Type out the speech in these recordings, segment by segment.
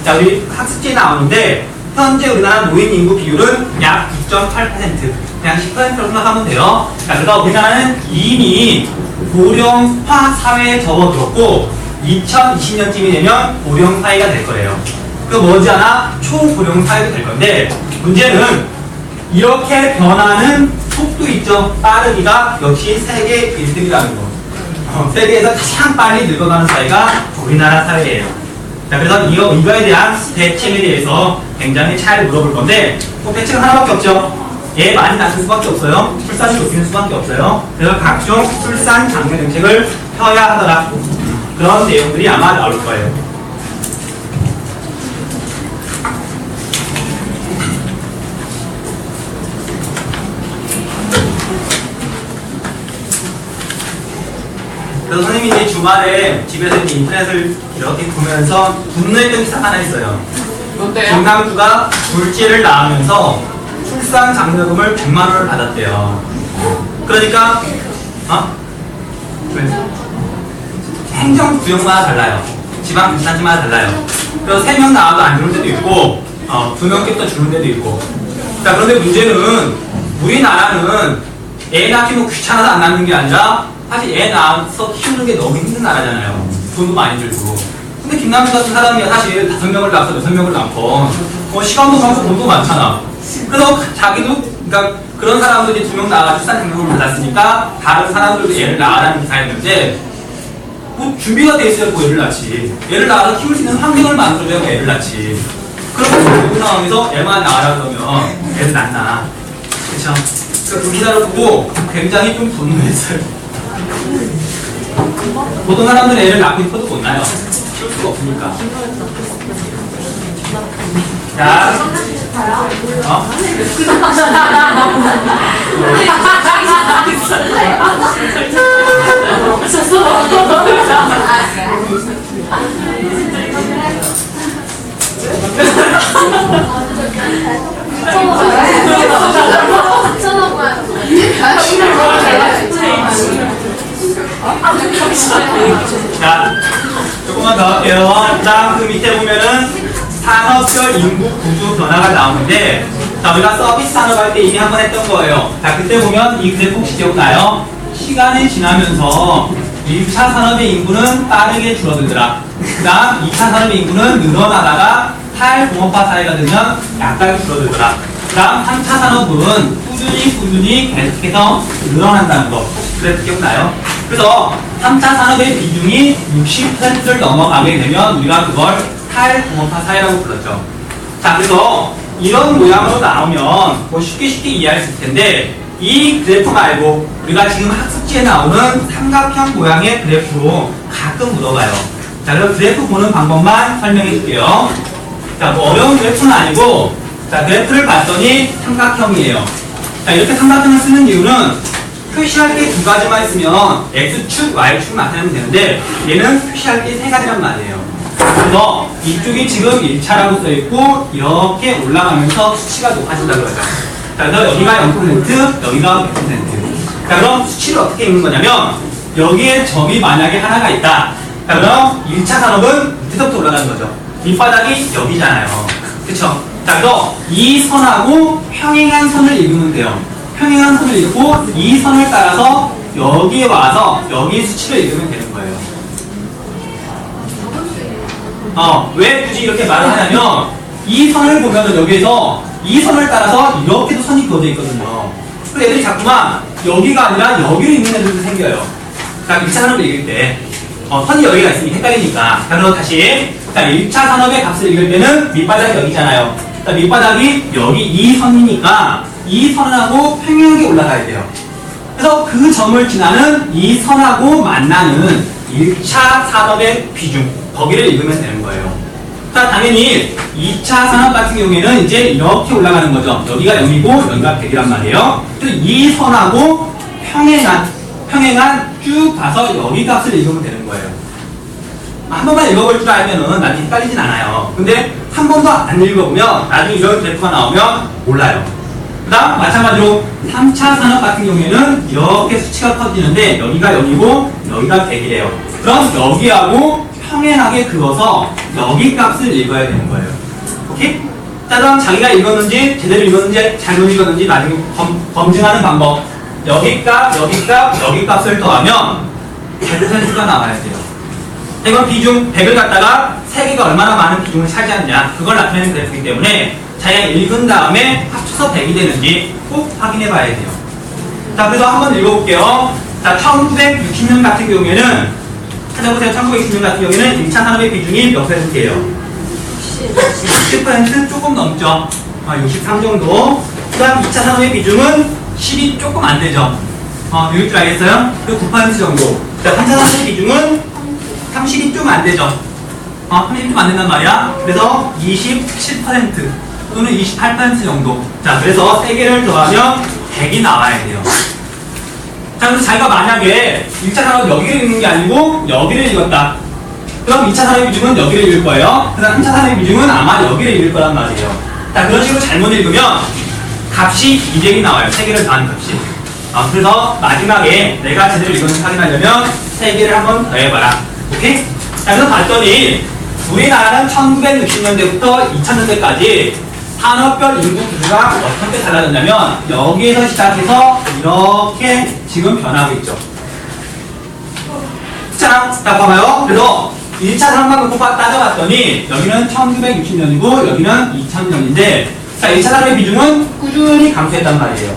자, 우리 학습지에 나오는데 현재 우리나라 노인 인구 비율은 약 9.8%, 그냥 10%로 생각하면 돼요. 자, 그래서 우리나라는 이미 고령화 사회에 접어들었고 2020년쯤이 되면 고령 사회가 될 거예요. 그 머지않아 초고령 사회가 될 건데 문제는 이렇게 변하는 속도 있죠. 빠르기가 역시 세계 1등이라는 거. 세계에서 가장 빨리 늙어가는 사회가 우리나라 사회예요. 자, 그래서 이거에 대한 대책에 대해서 굉장히 잘 물어볼 건데 꼭 대책은 하나밖에 없죠. 애 많이 낳을 수밖에 없어요. 출산이 높이는 수밖에 없어요. 그래서 각종 출산 장려 정책을 펴야 하더라. 그런 내용들이 아마 나올 거예요. 그래서 선생님이 이제 주말에 집에서 이제 인터넷을 이렇게 보면서 분노했던 기사가 하나 있어요. 뭔데요? 김남주가 둘째를 낳으면서 출산 장려금을 100만 원을 받았대요. 그러니까 왜? 행정 구역마다 달라요. 지방 자치마다 달라요. 그래서 3명 낳아도 안 주는 데도 있고 2명께 주는 데도 있고. 자, 그런데 문제는 우리나라는 애 낳기 뭐 귀찮아서 안 낳는 게 아니라 사실 애 낳아서 키우는 게 너무 힘든 나라잖아요. 돈도 많이 들고. 근데 김남주 같은 사람이 사실 5명을 낳아서 6명을 낳고 시간도 많고 돈도 많잖아. 그래서 자기도 그러니까 그런 사람들이 2명 낳아서 출산 장려금을 받았으니까 다른 사람들도 애를 낳으라는 기사였는데 뭐 준비가 돼 있어야 뭐 애를 낳지. 애를 낳아서 키울 수 있는 환경을 만들어야 애를 낳지. 그런 상황에서 애만 낳으라 그러면 애를 낳나. 그쵸? 그러니까 그 기사를 보고 굉장히 좀 분노했어요. 보통 사람들은 애를 낳고 싶어도 못 낳아요. 키울 수가 없으니까. 자, 자, 조금만 더 할게요. 자, 그 밑에 보면은 산업별 인구 구조 변화가 나오는데, 자, 우리가 서비스 산업 할 때 이미 한번 했던 거예요. 자, 그때 보면 이 그래프 혹시 기억나요? 시간이 지나면서 1차 산업의 인구는 빠르게 줄어들더라. 그 다음 2차 산업의 인구는 늘어나다가 탈공업화 사회가 되면 약간 줄어들더라. 그 다음 3차 산업은 꾸준히 계속해서 늘어난다는 거. 그래프 기억나요? 그래서 3차 산업의 비중이 60%를 넘어가게 되면 우리가 그걸 탈공업화 사회라고 불렀죠. 자, 그래서 이런 모양으로 나오면 뭐 쉽게 이해할 수 있을 텐데 이 그래프 말고 우리가 지금 학습지에 나오는 삼각형 모양의 그래프로 가끔 물어봐요. 자, 그럼 그래프 보는 방법만 설명해 줄게요. 자, 뭐 어려운 그래프는 아니고, 자, 그래프를 봤더니 삼각형이에요. 자, 이렇게 삼각형을 쓰는 이유는 표시할 게 2가지만 있으면 X축, Y축 나타내면 되는데 얘는 표시할 게 3가지란 말이에요. 그래서 이쪽이 지금 1차라고 써있고 이렇게 올라가면서 수치가 높아진다고 그러죠. 자, 그래서 여기가 0%, 여기가 100%. 자, 그럼 수치를 어떻게 읽는 거냐면 여기에 점이 만약에 하나가 있다. 자, 그럼 1차 산업은 밑에서부터 올라가는 거죠. 밑바닥이 여기잖아요. 그쵸? 자, 그래서 이 선하고 평행한 선을 읽으면 돼요. 평행한 선을 읽고 이 선을 따라서 여기에 와서 여기 수치를 읽으면 되는 거예요. 왜 굳이 이렇게 말을 하냐면 이 선을 보면은 여기에서 이 선을 따라서 이렇게도 선이 그어져 있거든요. 그래서 애들이 자꾸만 여기가 아니라 여기로 읽는 애들도 생겨요. 자, 1차 산업을 읽을 때 선이 여기가 있으니 헷갈리니까. 자, 그럼 다시 자, 1차 산업의 값을 읽을 때는 밑바닥이 여기잖아요. 자, 밑바닥이 여기 이 선이니까 이 선하고 평행하게 올라가야 돼요. 그래서 그 점을 지나는 이 선하고 만나는 1차 산업의 비중, 거기를 읽으면 되는 거예요. 자, 당연히 2차 산업 같은 경우에는 이제 이렇게 올라가는 거죠. 여기가 0이고 여기가 100이란 말이에요. 그래서 이 선하고 평행한 쭉 가서 여기 값을 읽으면 되는 거예요. 한 번만 읽어볼 줄 알면은 나중에 헷갈리진 않아요. 근데 한 번도 안 읽어보면 나중에 이런 그래프가 나오면 몰라요. 그 다음 마찬가지로 3차 산업 같은 경우에는 이렇게 수치가 커지는데 여기가 0이고 여기가 100이래요. 그럼 여기하고 평행하게 그어서 여기 값을 읽어야 되는 거예요. 오케이? 자, 그럼 자기가 읽었는지, 제대로 읽었는지, 잘못 읽었는지 나중에 검증하는 방법. 여기 값, 여기 값, 여기 값을 더하면 100%가 나와야 돼요. 이건 비중 100을 갖다가 3개가 얼마나 많은 비중을 차지하느냐, 그걸 나타내는 그래프이기 때문에 자기가 읽은 다음에 합쳐서 100이 되는지 꼭 확인해 봐야 돼요. 자, 그래서 한번 읽어볼게요. 자, 1960년 같은 경우에는, 찾아보세요. 1960년 같은 경우에는 1차 산업의 비중이 몇 %예요? 60% 조금 넘죠. 63 정도. 그 다음 2차 산업의 비중은 10이 조금 안 되죠. 읽을 줄 알겠어요? 그 9% 정도. 자, 3차 산업의 비중은 30이 좀 안 되죠. 30이 좀 안 된단 말이야. 그래서 27% 또는 28% 정도. 자, 그래서 3개를 더하면 100이 나와야 돼요. 자, 그래서 자기가 만약에 1차 산업 여기를 읽는 게 아니고 여기를 읽었다. 그럼 2차 산업의 비중은 여기를 읽을 거예요. 그다음 3차 산업의 비중은 아마 여기를 읽을 거란 말이에요. 자, 그런 식으로 잘못 읽으면 값이 200이 나와요. 3개를 더한 값이. 그래서 마지막에 내가 제대로 읽었는지 확인하려면 3개를 한번 더해봐라. 오케이? 자, 그래서 봤더니 우리나라는 1960년대부터 2000년대까지 산업별 인구 구조가 어떻게 달라졌냐면 여기에서 시작해서 이렇게 지금 변하고 있죠. 자, 봐봐요. 그래서 1차 산업만 놓고 따져봤더니 여기는 1960년이고 여기는 2000년인데, 자, 1차 산업의 비중은 꾸준히 감소했단 말이에요.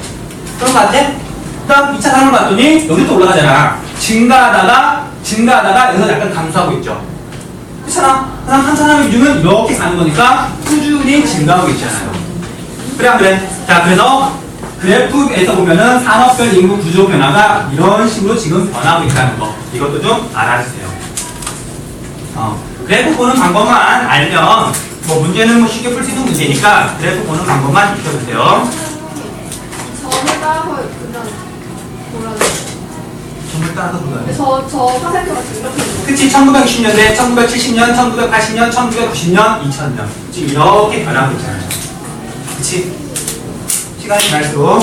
그럼 맞지? 그 다음 2차 산업을 봤더니 여기도 올라가잖아. 증가하다가 여기서 약간 감소하고 있죠. 그렇잖아. 그 다음 3차 산업의 비중은 이렇게 가는 거니까 꾸준히 증가하고 있잖아요. 그래 안 그래? 자, 그래서 그래프에서 보면은 산업별 인구 구조 변화가 이런 식으로 지금 변하고 있다는 거, 이것도 좀 알아주세요. 그래프 보는 방법만 알면 뭐 문제는 뭐 쉽게 풀 수 있는 문제니까 그래프 보는 방법만 익혀주세요. 점을 따라서 그냥 뭐라는 점을 따라서 보면 저 퍼센트가 지금 이렇게 있는 거예요. 그치, 1960년대, 1970년, 1980년, 1990년, 2000년 지금 이렇게 변하고 있잖아요. 그치? 시간이 갈수록